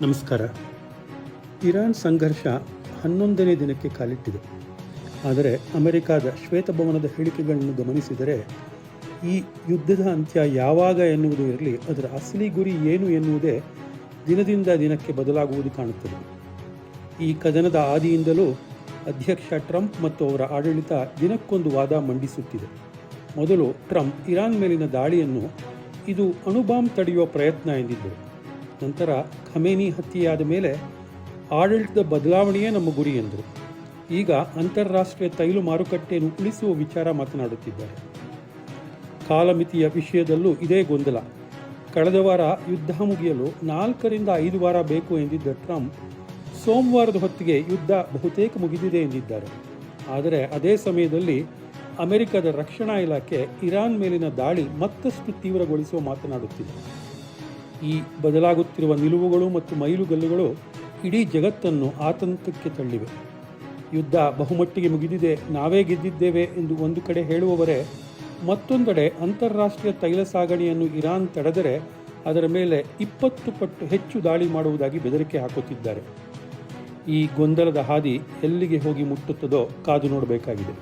ನಮಸ್ಕಾರ. ಇರಾನ್ ಸಂಘರ್ಷ 11ನೇ ದಿನಕ್ಕೆ ಕಾಲಿಟ್ಟಿದೆ. ಆದರೆ ಅಮೆರಿಕದ ಶ್ವೇತಭವನದ ಹೇಳಿಕೆಗಳನ್ನು ಗಮನಿಸಿದರೆ ಈ ಯುದ್ಧದ ಅಂತ್ಯ ಯಾವಾಗ ಎನ್ನುವುದು ಇರಲಿ, ಅದರ ಅಸಲಿ ಗುರಿ ಏನು ಎನ್ನುವುದೇ ದಿನದಿಂದ ದಿನಕ್ಕೆ ಬದಲಾಗುವುದು ಕಾಣುತ್ತದೆ. ಈ ಕದನದ ಆದಿಯಿಂದಲೂ ಅಧ್ಯಕ್ಷ ಟ್ರಂಪ್ ಮತ್ತು ಅವರ ಆಡಳಿತ ದಿನಕ್ಕೊಂದು ವಾದ ಮಂಡಿಸುತ್ತಿದೆ. ಮೊದಲು ಟ್ರಂಪ್ ಇರಾನ್ ಮೇಲಿನ ದಾಳಿಯನ್ನು ಇದು ಅಣುಬಾಂಬ್ ತಡೆಯುವ ಪ್ರಯತ್ನ ಎಂದಿದ್ದರು. ನಂತರ ಖಮೇನಿ ಹತ್ಯೆಯಾದ ಮೇಲೆ ಆಡಳಿತದ ಬದಲಾವಣೆಯೇ ನಮ್ಮ ಗುರಿ ಎಂದರು. ಈಗ ಅಂತಾರಾಷ್ಟ್ರೀಯ ತೈಲ ಮಾರುಕಟ್ಟೆಯನ್ನು ಉಳಿಸುವ ವಿಚಾರ ಮಾತನಾಡುತ್ತಿದ್ದಾರೆ. ಕಾಲಮಿತಿಯ ವಿಷಯದಲ್ಲೂ ಇದೇ ಗೊಂದಲ. ಕಳೆದ ವಾರ ಯುದ್ಧ ಮುಗಿಯಲು 4ರಿಂದ 5 ವಾರ ಬೇಕು ಎಂದಿದ್ದ ಟ್ರಂಪ್ ಸೋಮವಾರದ ಹೊತ್ತಿಗೆ ಯುದ್ಧ ಬಹುತೇಕ ಮುಗಿದಿದೆ ಎಂದಿದ್ದಾರೆ. ಆದರೆ ಅದೇ ಸಮಯದಲ್ಲಿ ಅಮೆರಿಕದ ರಕ್ಷಣಾ ಇಲಾಖೆ ಇರಾನ್ ಮೇಲಿನ ದಾಳಿ ಮತ್ತಷ್ಟು ತೀವ್ರಗೊಳಿಸುವ ಮಾತನಾಡುತ್ತಿದೆ. ಈ ಬದಲಾಗುತ್ತಿರುವ ನಿಲುವುಗಳು ಮತ್ತು ಮೈಲುಗಲ್ಲುಗಳು ಇಡೀ ಜಗತ್ತನ್ನು ಆತಂಕಕ್ಕೆ ತಳ್ಳಿವೆ. ಯುದ್ಧ ಬಹುಮಟ್ಟಿಗೆ ಮುಗಿದಿದೆ, ನಾವೇ ಗೆದ್ದಿದ್ದೇವೆ ಎಂದು ಒಂದು ಕಡೆ ಹೇಳುವವರೇ ಮತ್ತೊಂದೆಡೆ ಅಂತಾರಾಷ್ಟ್ರೀಯ ತೈಲ ಸಾಗಣೆಯನ್ನು ಇರಾನ್ ತಡೆದರೆ ಅದರ ಮೇಲೆ 20 ಪಟ್ಟು ಹೆಚ್ಚು ದಾಳಿ ಮಾಡುವುದಾಗಿ ಬೆದರಿಕೆ ಹಾಕುತ್ತಿದ್ದಾರೆ. ಈ ಗೊಂದಲದ ಹಾದಿ ಎಲ್ಲಿಗೆ ಹೋಗಿ ಮುಟ್ಟುತ್ತದೋ ಕಾದು ನೋಡಬೇಕಾಗಿದೆ.